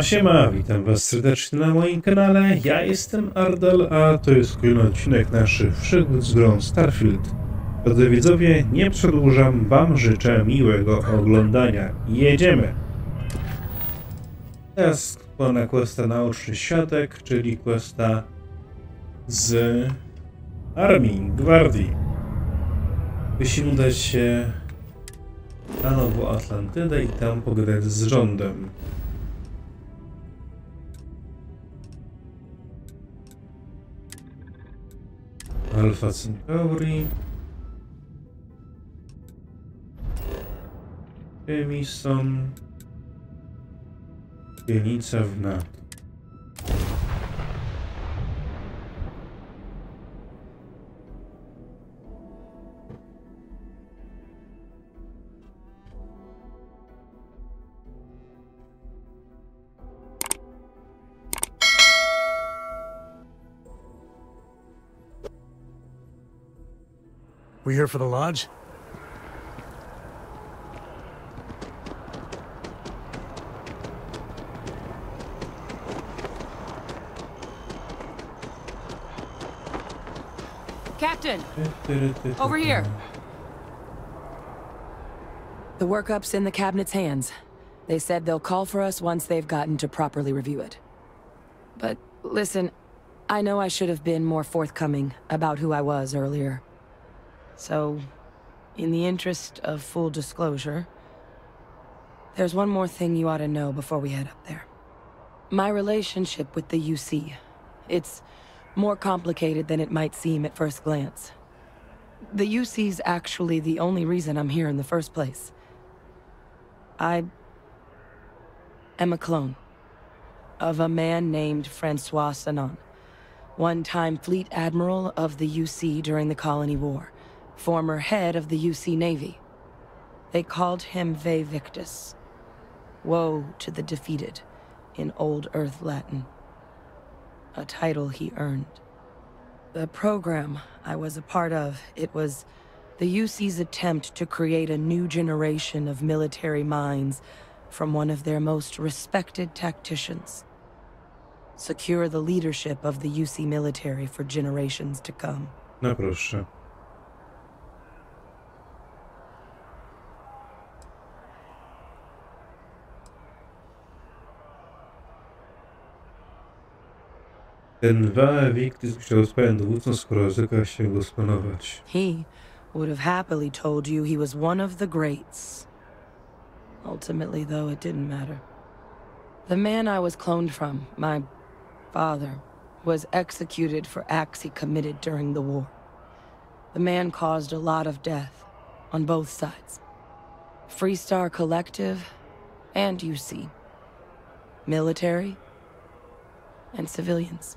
Siema, witam was serdecznie na moim kanale, ja jestem Ardal, a to jest kolejny odcinek naszych przygód z grą Starfield. Drodzy widzowie, nie przedłużam, wam życzę miłego oglądania. Jedziemy! Teraz na questa Naoczny świadek, czyli questa z armii, gwardii. Musimy udać się na Nową Atlantydę i tam pogadać z rządem. Alfa Centauri. Emison. Pienica w NATO. We here for the lodge? Captain! Over here! The workup's in the cabinet's hands. They said they'll call for us once they've gotten to properly review it. But listen, I know I should have been more forthcoming about who I was earlier. So, in the interest of full disclosure, there's one more thing you ought to know before we head up there. My relationship with the UC, it's more complicated than it might seem at first glance. The UC's actually the only reason I'm here in the first place. I am a clone of a man named Francois Sanon, one-time fleet admiral of the UC during the Colony War. Former head of the UC Navy. They called him Ve Victus. Woe to the defeated, in Old Earth Latin. A title he earned. The program I was a part of, it was the UC's attempt to create a new generation of military minds from one of their most respected tacticians. Secure the leadership of the UC military for generations to come. No proszę. Ten Ve Victus chciał swoim dowódcą, skoro ryzyka się go spanować. He would have happily told you he was one of the greats. Ultimately, though, it didn't matter. The man I was cloned from, my father, was executed for acts he committed during the war. The man caused a lot of death, on both sides. Freestar Collective and UC. Military and civilians.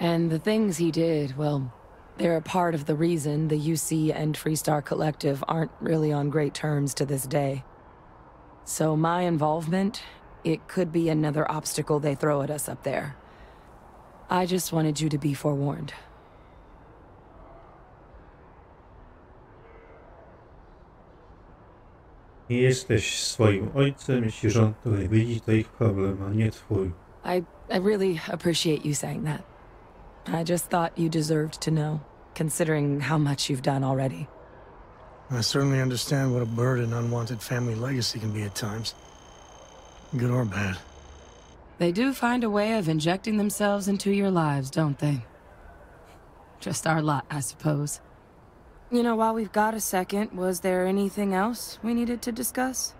And the things he did, well, they're a part of the reason the UC and Freestar Collective aren't really on great terms to this day. So my involvement, it could be another obstacle they throw at us up there. I just wanted you to be forewarned. Nie jesteś swoim ojcem, jeśli rząd to nie widzi, to ich problem, a nie twój. I really appreciate you saying that. I just thought you deserved to know, considering how much you've done already. I certainly understand what a burden unwanted family legacy can be at times. Good or bad. They do find a way of injecting themselves into your lives, don't they? Just our lot, I suppose. You know, while we've got a second, was there anything else we needed to discuss?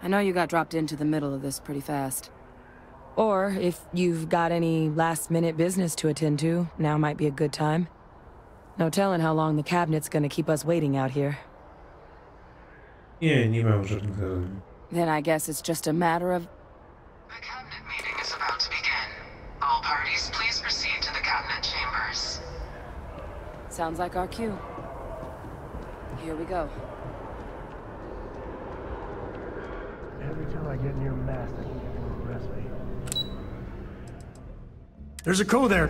I know you got dropped into the middle of this pretty fast. Or, if you've got any last-minute business to attend to, now might be a good time. No telling how long the cabinet's gonna keep us waiting out here. Nie mam żadnych zadań. Then I guess it's just a matter of... The cabinet meeting is about to begin. All parties, please proceed to the cabinet chambers. Sounds like our cue. Here we go. Every time I get near mast, I can get to impress me. There's a code there.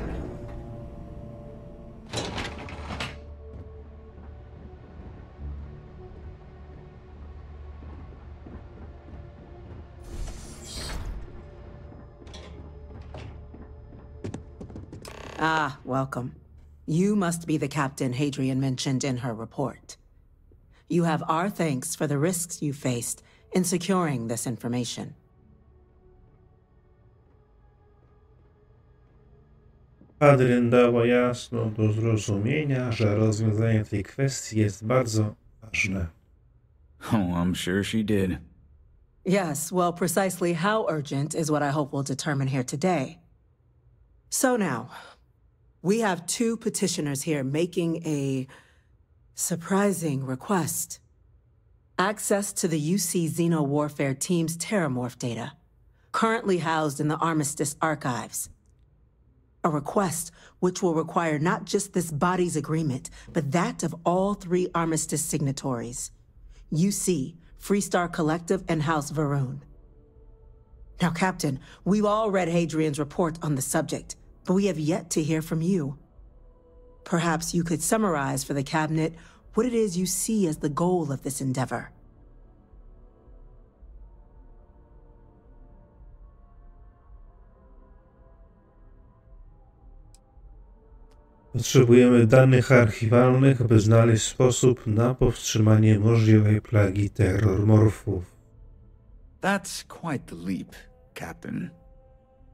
Ah, welcome. You must be the captain Hadrian mentioned in her report. You have our thanks for the risks you faced in securing this information. Adrian dała jasno do zrozumienia, że rozwiązanie tej kwestii jest bardzo ważne. Oh, I'm sure she did. Yes, well, precisely how urgent is what I hope we'll determine here today. So now, we have two petitioners here making a surprising request. Access to the UC Xeno Warfare Team's Terramorph data, currently housed in the Armistice archives. A request which will require not just this body's agreement, but that of all three Armistice signatories. UC, Freestar Collective, and House Varun. Now, Captain, we've all read Hadrian's report on the subject, but we have yet to hear from you. Perhaps you could summarize for the Cabinet what it is you see as the goal of this endeavor. Potrzebujemy danych archiwalnych, by znaleźć sposób na powstrzymanie możliwej plagi terrormorfów. That's quite the leap, Captain.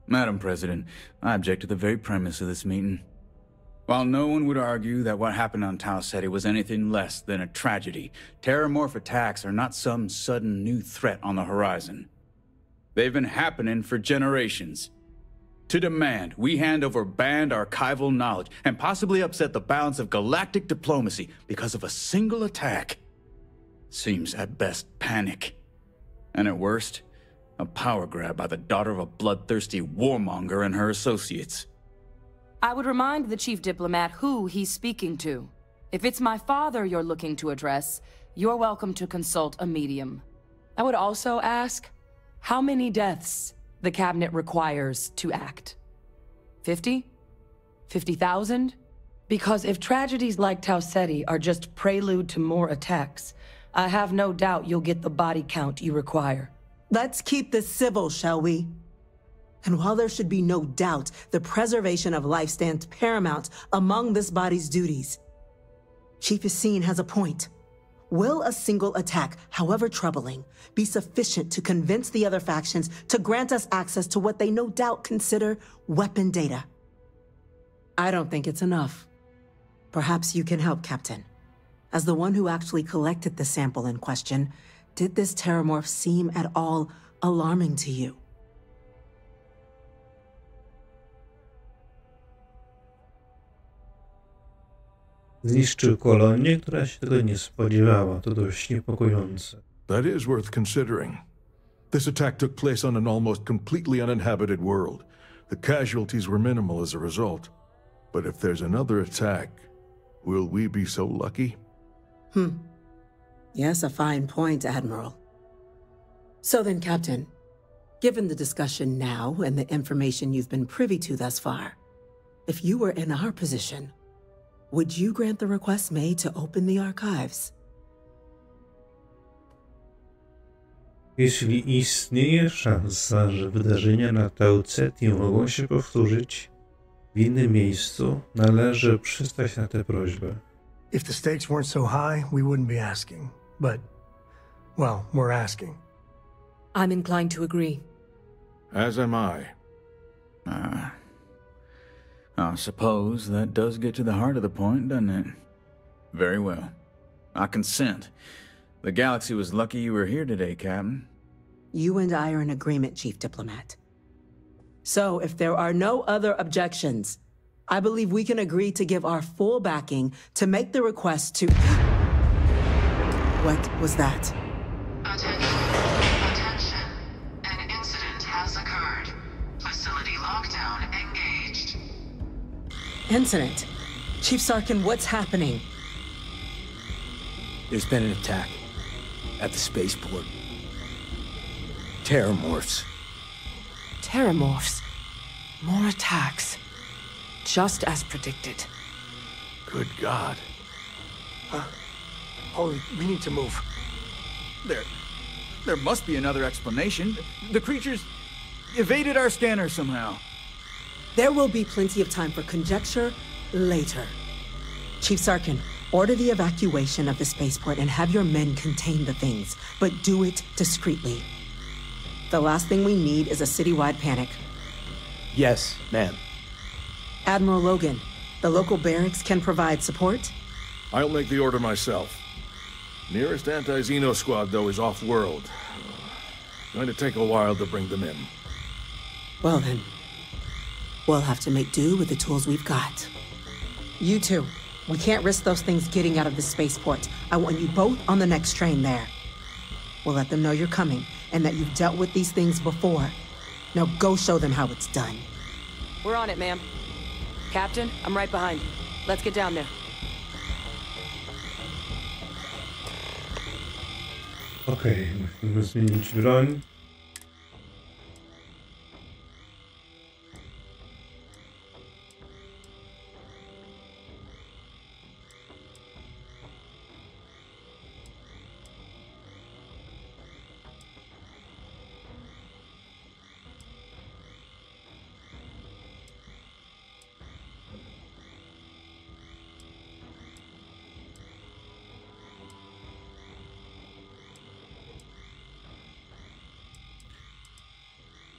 Madam President, I object to the very premise of this meeting. While no one would argue that what happened on Tau Ceti was anything less than a tragedy, terrormorph attacks are not some sudden new threat on the horizon. They've been happening for generations. To demand we hand over banned archival knowledge and possibly upset the balance of galactic diplomacy because of a single attack seems at best panic. And at worst, a power grab by the daughter of a bloodthirsty warmonger and her associates. I would remind the chief diplomat who he's speaking to. If it's my father you're looking to address, you're welcome to consult a medium. I would also ask, how many deaths the Cabinet requires to act? 50? 50,000? Because if tragedies like Tau Ceti are just prelude to more attacks, I have no doubt you'll get the body count you require. Let's keep this civil, shall we? And while there should be no doubt the preservation of life stands paramount among this body's duties, Chief Yassine has a point. Will a single attack, however troubling, be sufficient to convince the other factions to grant us access to what they no doubt consider weapon data? I don't think it's enough. Perhaps you can help, Captain. As the one who actually collected the sample in question, did this terramorph seem at all alarming to you? Zniszczył kolonię, która się tego nie spodziewała. To dość niepokojące. That is worth considering. This attack took place on an almost completely uninhabited world. The casualties were minimal as a result. But if there's another attack, will we be so lucky? Yes, a fine point, Admiral. So then, Captain, given the discussion now and the information you've been privy to thus far, if you were in our position, would you grant the request made to open the archives? Jeśli istnieje szansa, że wydarzenia na Tau Ceti mogą się powtórzyć w innym miejscu, należy przystać na tę prośbę. If the stakes weren't so high, we wouldn't be asking. But, well, we're asking. I'm inclined to agree. As am I. I suppose that does get to the heart of the point, doesn't it? Very well. I consent. The galaxy was lucky you were here today, Captain. You and I are in agreement, Chief Diplomat. So, if there are no other objections, I believe we can agree to give our full backing to make the request to... What was that? Attention. Attention. An incident has occurred. Facility lockdown engaged. Incident? Chief Sarkin, what's happening? There's been an attack at the spaceport. Terramorphs. Terramorphs. More attacks. Just as predicted. Good God. Holy, we need to move. There must be another explanation. The creatures evaded our scanner somehow. There will be plenty of time for conjecture later. Chief Sarkin, order the evacuation of the spaceport and have your men contain the things, but do it discreetly. The last thing we need is a citywide panic. Yes, ma'am. Admiral Logan, the local barracks can provide support? I'll make the order myself. Nearest anti-Xeno squad, though, is off-world. Going to take a while to bring them in. Well then, we'll have to make do with the tools we've got. You two, we can't risk those things getting out of the spaceport. I want you both on the next train there. We'll let them know you're coming, and that you've dealt with these things before. Now go show them how it's done. We're on it, ma'am. Captain, I'm right behind you. Let's get down there. Okej, musimy zmienić broń.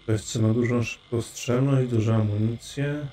Ktoś ma dużą szybkostrzelność, dużą amunicję.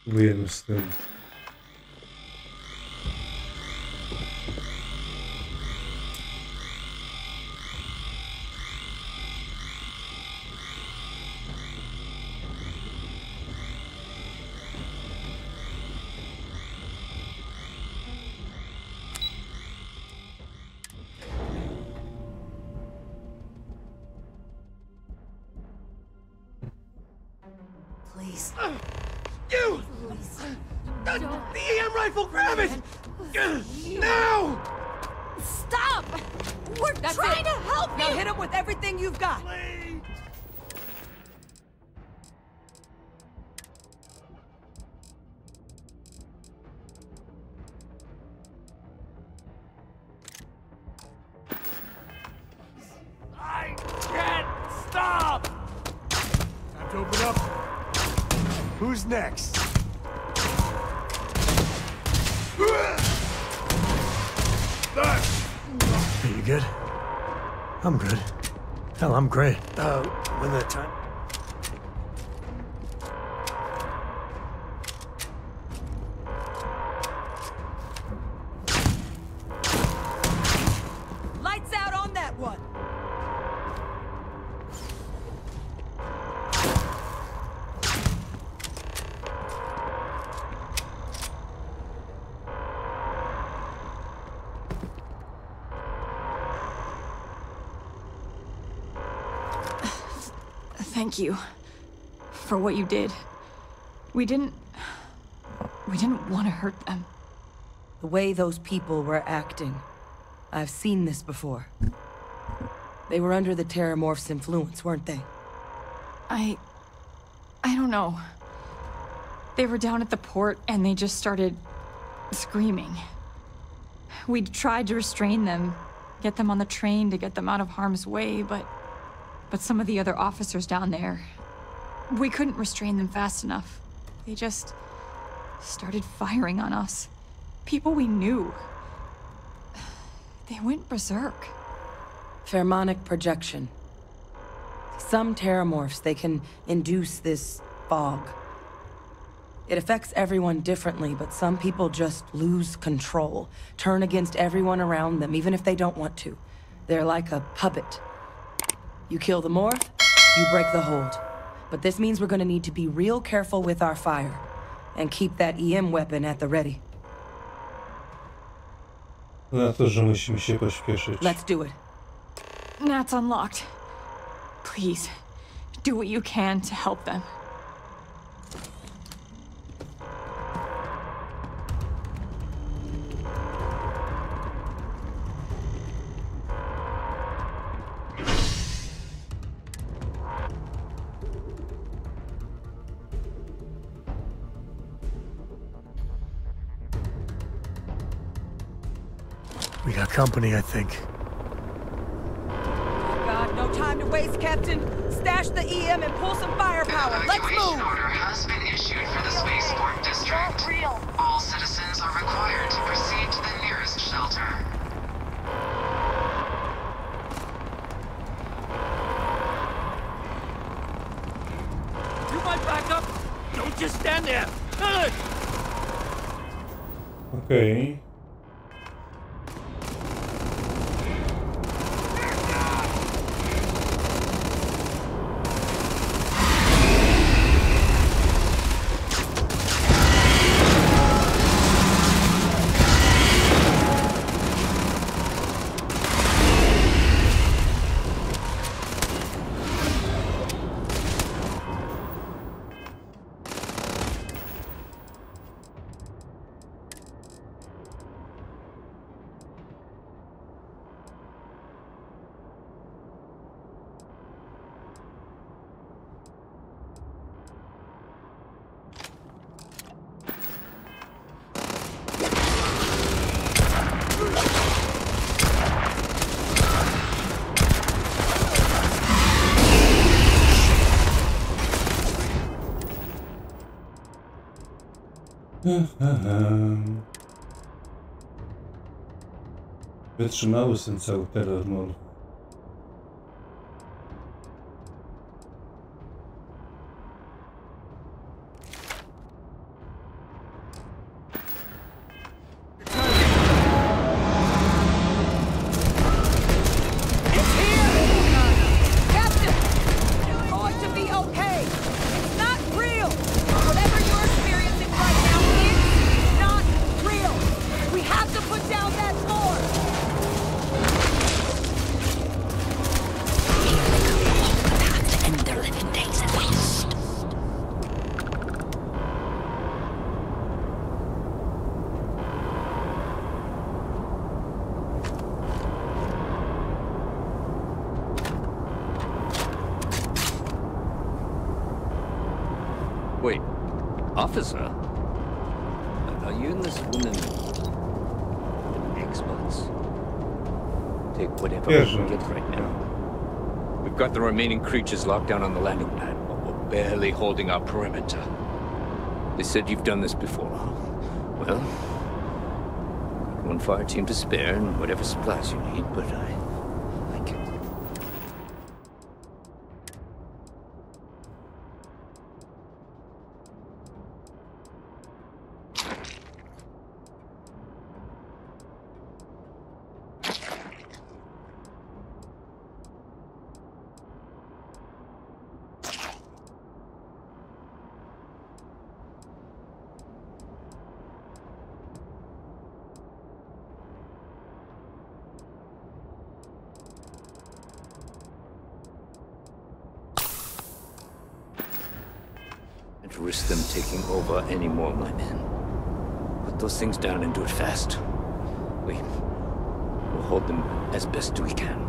Próbujemy z tym. Please. You! The EM rifle, grab it! Now! Stop! We're trying to help you! Now hit him with everything you've got! Please! I can't stop! Time to open up. Who's next? Are you good? I'm good. Hell, I'm great. When the time... Lights out on that one! Thank you for what you did. We didn't want to hurt them. The way those people were acting. I've seen this before. They were under the Terramorph's influence, weren't they? I don't know. They were down at the port and they just started screaming. We tried to restrain them, get them on the train to get them out of harm's way, but some of the other officers down there, we couldn't restrain them fast enough. They just started firing on us. People we knew. They went berserk. Pheromonic projection. Some Terramorphs, they can induce this fog. It affects everyone differently, but some people just lose control, turn against everyone around them, even if they don't want to. They're like a puppet. You kill the morph, you break the hold. But this means we're gonna need to be real careful with our fire. And keep that EM weapon at the ready. Na to, że musimy się pośpieszyć. Let's do it. That's unlocked. Please, do what you can to help them. We got company, I think. God, no time to waste, Captain. Stash the EM and pull some firepower. Let's Evacuation move! order has been issued for the spaceport district. All citizens are required to proceed to the nearest shelter. You might back up. Don't just stand there. Okej. Wytrzymały ten cały terror mode. Wait, officer? Are you and this woman experts? Take whatever we can get right now. We've got the remaining creatures locked down on the landing pad, but we're barely holding our perimeter. They said you've done this before. Well, got one fire team to spare and whatever supplies you need, but I can. To risk them taking over any more of my men. Put those things down and do it fast. We'll hold them as best we can.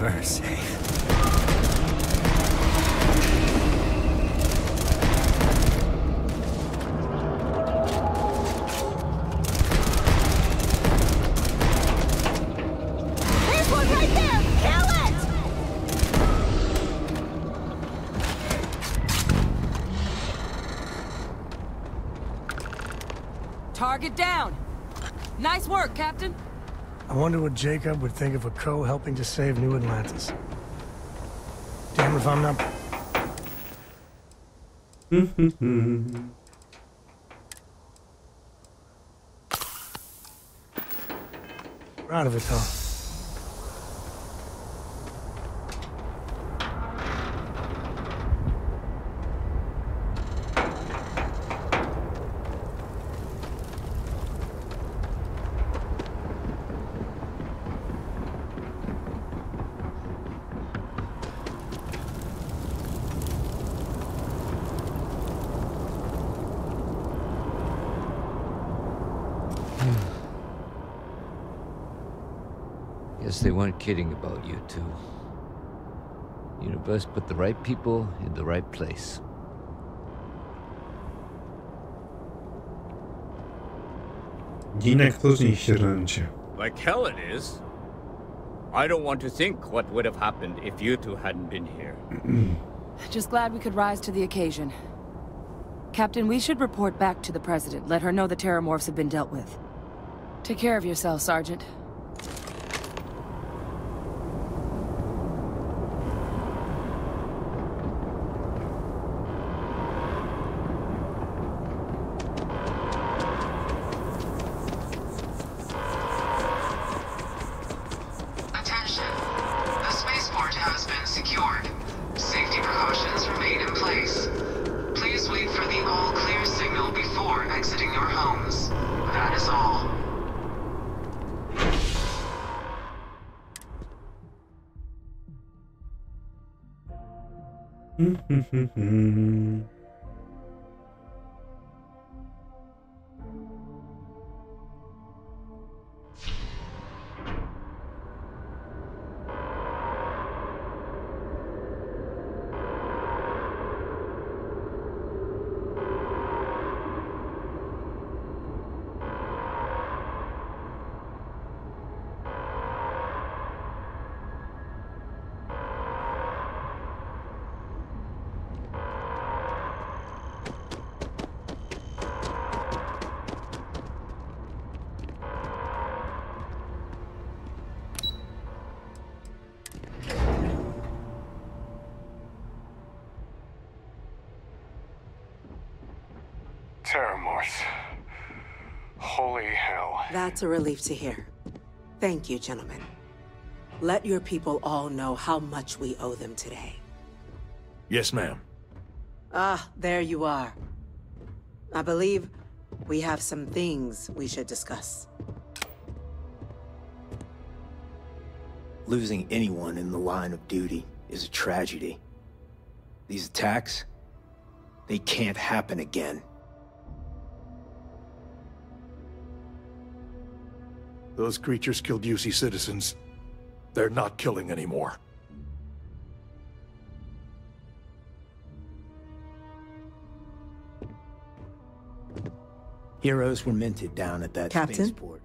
Never safe. There's one right there! Kill it! Target down. Nice work, Captain. I wonder what Jacob would think of a crow helping to save New Atlantis. Damn if I'm not... Proud of it, though. Guess they weren't kidding about you two. Universe put the right people in the right place. Ginek to z nich, sierżancie. Like hell it is. I don't want to think what would have happened if you two hadn't been here. Just glad we could rise to the occasion. Captain, we should report back to the President. Let her know the Terramorphs have been dealt with. Take care of yourself, Sergeant. Attention. The spaceport has been secured. Safety precautions remain in place. Please wait for the all-clear signal before exiting your homes. That is all. Terramorphs. Holy hell. That's a relief to hear. Thank you, gentlemen. Let your people all know how much we owe them today. Yes, ma'am. Ah, there you are. I believe we have some things we should discuss. Losing anyone in the line of duty is a tragedy. These attacks, they can't happen again. Those creatures killed UC citizens. They're not killing anymore. Heroes were minted down at that Captain? spaceport.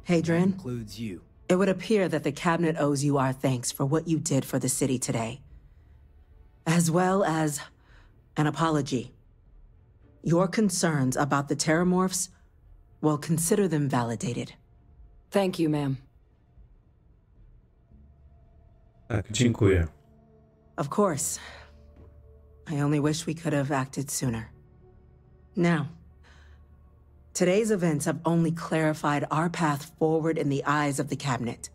Hadrian? That includes you. It would appear that the Cabinet owes you our thanks for what you did for the city today. As well as an apology. Your concerns about the Terramorphs, well, consider them validated. Thank you, ma'am. Tak, dziękuję. Of course. I only wish we could have acted sooner. Now, today's events have only clarified our path forward in the eyes of the Cabinet.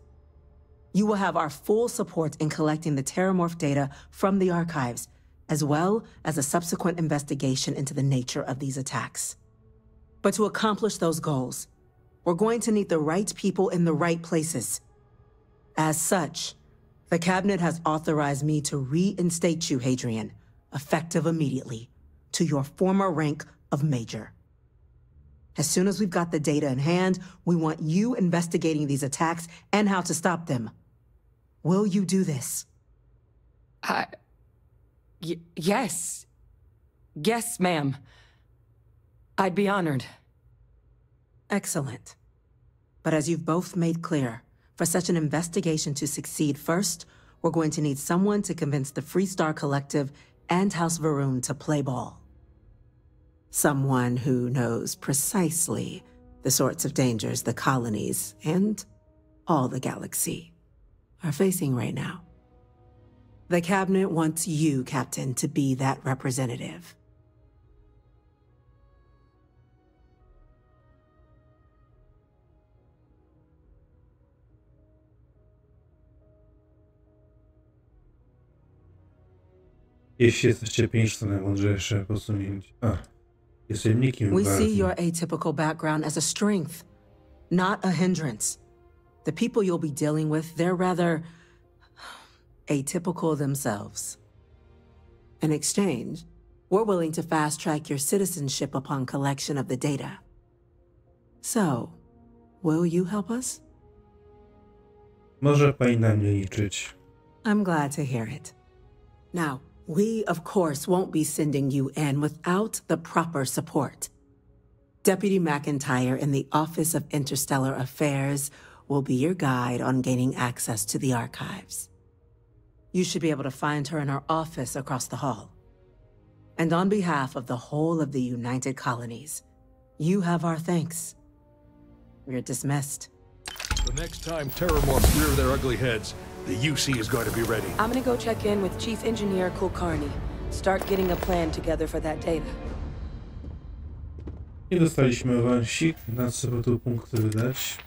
You will have our full support in collecting the Terramorph data from the archives, as well as a subsequent investigation into the nature of these attacks. But to accomplish those goals, we're going to need the right people in the right places. As such, the Cabinet has authorized me to reinstate you, Hadrian, effective immediately, to your former rank of Major. As soon as we've got the data in hand, we want you investigating these attacks and how to stop them. Will you do this? Yes. Yes, ma'am. I'd be honored. Excellent. But as you've both made clear, for such an investigation to succeed, first, we're going to need someone to convince the Freestar Collective and House Varun to play ball. Someone who knows precisely the sorts of dangers the colonies and all the galaxy are facing right now. The Cabinet wants you, Captain, to be that representative. Jeśli jesteście 5, to najmądrzejsze posunięcie. Jestem nikim We ważnym. see your atypical background as a strength, not a hindrance. The people you'll be dealing with, they're rather atypical themselves. In exchange, we're willing to fast-track your citizenship upon collection of the data. So, will you help us? Może pani na mnie liczyć. I'm glad to hear it. Now, we, of course, won't be sending you in without the proper support. Deputy McIntyre in the Office of Interstellar Affairs will be your guide on gaining access to the archives. You should be able to find her in her office across the hall. And on behalf of the whole of the United Colonies, you have our thanks. We're dismissed. The next time Terramorphs rear their ugly heads, the UC is going to be ready. I'm gonna go check in with Chief Engineer Kulkarni. Start getting a plan together for that data. Nie dostaliśmy awansik, na co by tu punkty wydać.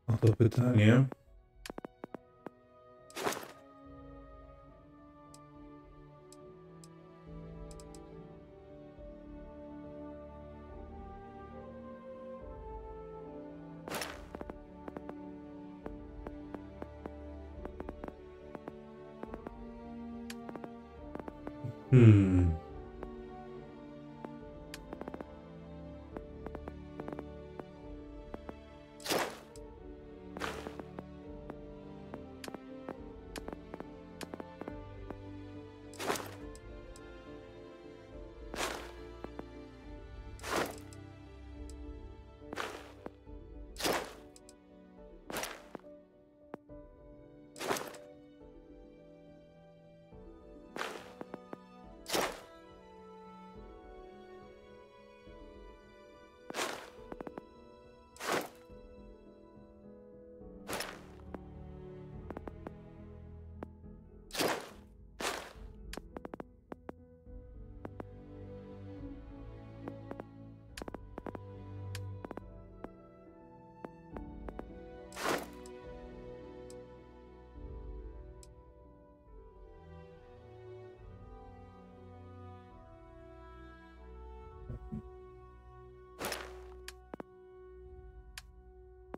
Oto pytanie.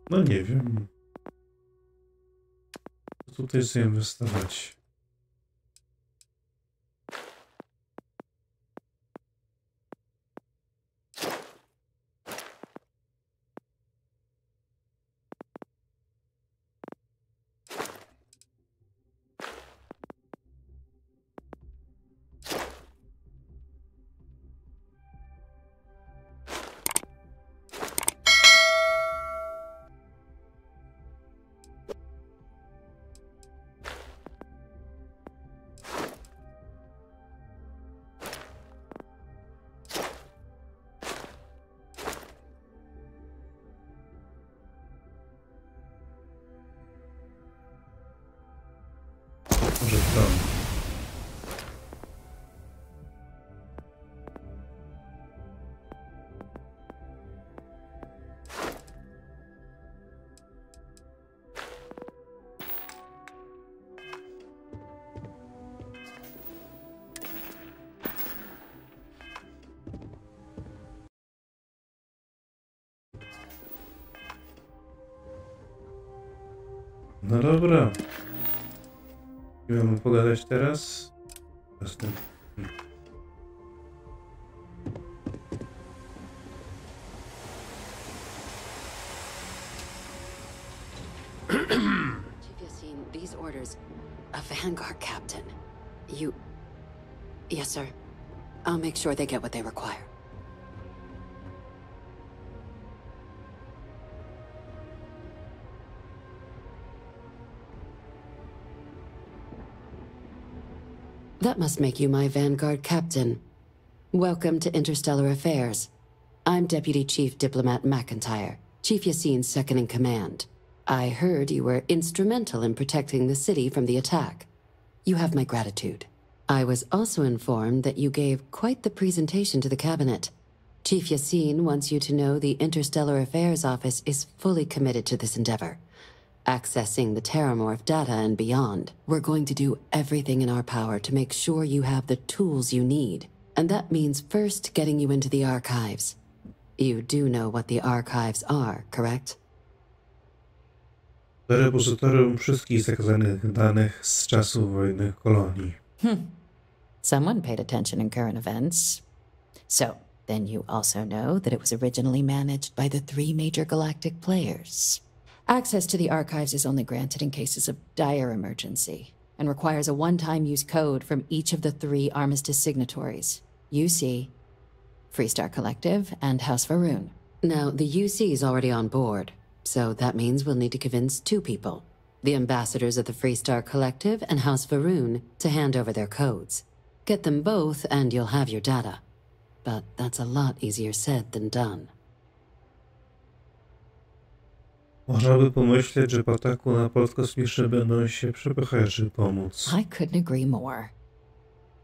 No nie wiem. Co tutaj sobie wystawać? Może to. No dobra. Nie mamy pogadać teraz? Chief Yassine, these orders... A Vanguard captain. You... Yes, sir. I'll make sure they get what they require. That must make you my Vanguard captain. Welcome to Interstellar Affairs. I'm Deputy Chief Diplomat McIntyre, Chief Yassine's second-in-command. I heard you were instrumental in protecting the city from the attack. You have my gratitude. I was also informed that you gave quite the presentation to the cabinet. Chief Yassine wants you to know the Interstellar Affairs Office is fully committed to this endeavor. Accessing the Terramorph data and beyond, we're going to do everything in our power to make sure you have the tools you need. And that means first getting you into the archives. You do know what the archives are, correct? Repozytorium wszystkich zakazanych danych z czasów wojny kolonii. Someone paid attention in current events. So, then you also know that it was originally managed by the 3 major galactic players. Access to the archives is only granted in cases of dire emergency, and requires a one-time use code from each of the 3 armistice signatories. UC, Freestar Collective, and House Va'Run. Now, the UC is already on board, so that means we'll need to convince 2 people. The ambassadors of the Freestar Collective and House Va'Run to hand over their codes. Get them both and you'll have your data. But that's a lot easier said than done. Można by pomyśleć, że po ataku na port kosmiczny będą się przepychać, żeby pomóc. I couldn't agree more.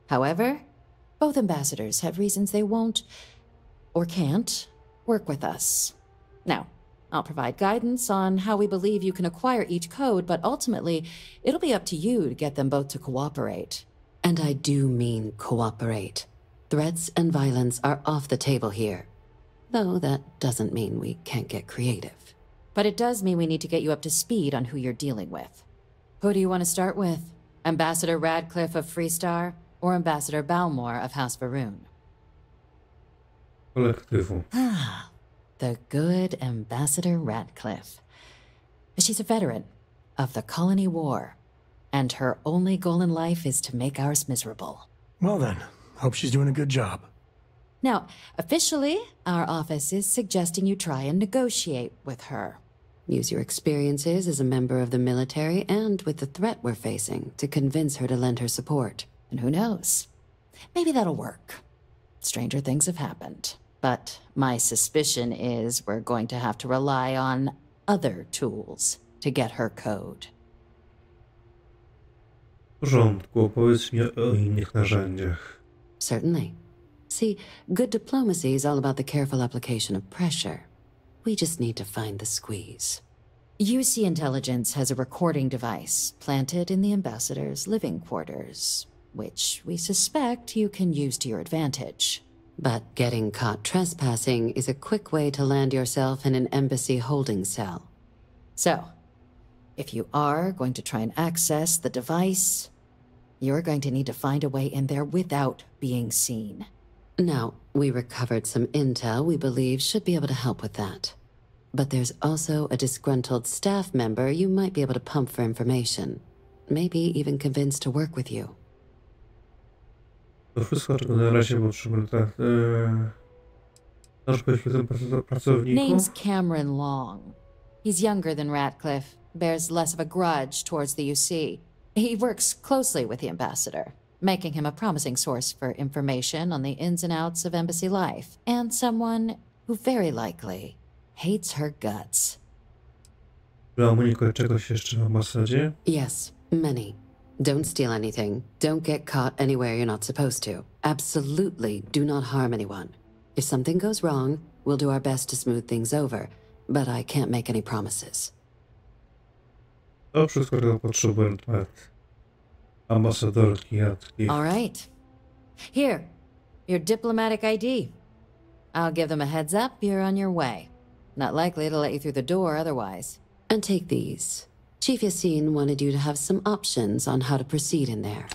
However, both ambassadors have reasons they won't, or can't, work with us. Now, I'll provide guidance on how we believe you can acquire each code, but ultimately, it'll be up to you to get them both to cooperate. And I do mean cooperate. Threats and violence are off the table here. Though that doesn't mean we can't get creative. But it does mean we need to get you up to speed on who you're dealing with. Who do you want to start with? Ambassador Radcliffe of Freestar, or Ambassador Balmore of House Va'Run? Kolektywu. Ah, the good Ambassador Radcliffe. She's a veteran of the Colony War, and her only goal in life is to make ours miserable. Well then, hope she's doing a good job. Now, officially, our office is suggesting you try and negotiate with her. Use your experiences as a member of the military and with the threat we're facing to convince her to lend her support. And who knows? Maybe that'll work. Stranger things have happened. But my suspicion is we're going to have to rely on other tools to get her code. W porządku, opowiedz mi o innych narzędziach. Certainly. See, good diplomacy is all about the careful application of pressure. We just need to find the squeeze. UC Intelligence has a recording device planted in the ambassador's living quarters, which we suspect you can use to your advantage. But getting caught trespassing is a quick way to land yourself in an embassy holding cell. So, if you are going to try and access the device, you're going to need to find a way in there without being seen. Now, we recovered some intel we believe should be able to help with that. But there's also a disgruntled staff member you might be able to pump for information. Maybe even convince to work with you. To wszystko, czego na razie potrzebuję. Możesz powiedzieć o tym pracowniku? Name's Cameron Long. He's younger than Radcliffe, bears less of a grudge towards the UC. He works closely with the ambassador, making him a promising source for information on the ins and outs of embassy life, and someone who very likely hates her guts. Unikać czegoś jeszcze w ambasadzie? Yes, many. Don't steal anything. Don't get caught anywhere you're not supposed to. Absolutely do not harm anyone. If something goes wrong, we'll do our best to smooth things over, but I can't make any promises. To wszystko, czego potrzebuję od ambasadorki Jadki. All right. Here, your diplomatic ID. I'll give them a heads up, you're on your way. Not likely to let you through the door otherwise. And take these. Chief Yassine wanted you to have some options on how to proceed in there.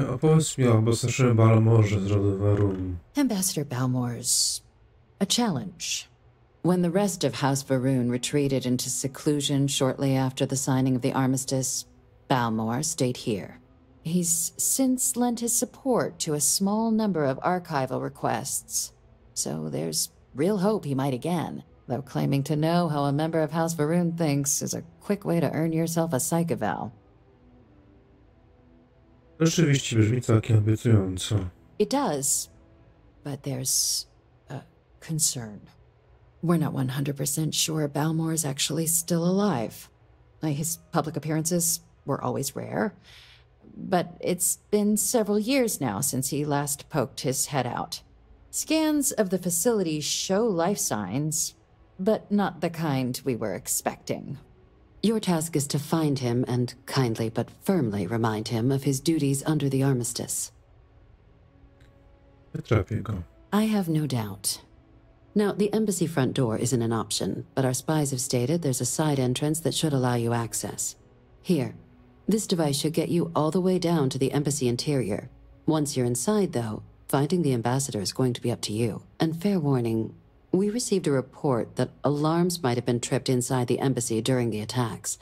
Opowiedz mi o ambasadorze Balmorze z rodu Va'Run. Ambassador Balmore's a challenge. When the rest of House Varun retreated into seclusion shortly after the signing of the armistice, Balmor stayed here. He's since lent his support to a small number of archival requests, so there's real hope he might again, though claiming to know how a member of House Varun thinks is a quick way to earn yourself a psych eval. Rzeczywiście brzmi całkiem obiecująco. It does, but there's a concern. We're not 100% sure Balmor is actually still alive. His public appearances were always rare, but it's been several years now since he last poked his head out. Scans of the facility show life signs, but not the kind we were expecting. Your task is to find him and kindly but firmly remind him of his duties under the armistice. Wytrapię go. I have no doubt. Now, the embassy front door isn't an option, but our spies have stated there's a side entrance that should allow you access. Here, this device should get you all the way down to the embassy interior. Once you're inside, though, finding the ambassador is going to be up to you. And fair warning, we received a report that alarms might have been tripped inside the embassy during the attacks.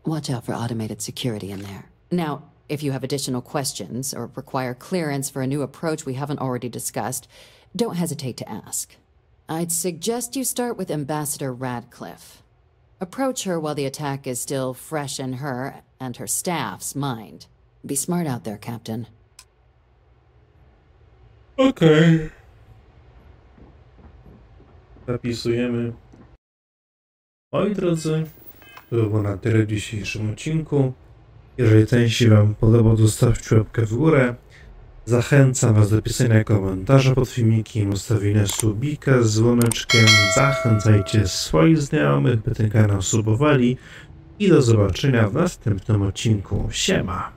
Watch out for automated security in there. Now, if you have additional questions or require clearance for a new approach we haven't already discussed, don't hesitate to ask. I'd suggest you start with Ambassador Radcliffe. Approach her while the attack is still fresh in her and her staff's mind. Be smart out there, Captain. Okej. Zapisujemy. Moi drodzy, to było na tyle w dzisiejszym odcinku. Jeżeli ten się wam podobał, zostawcie łapkę w górę. Zachęcam was do pisania komentarza pod filmikiem, ustawienia subika z dzwoneczkiem. Zachęcajcie swoich znajomych, by ten kanał subowali. I do zobaczenia w następnym odcinku. Siema!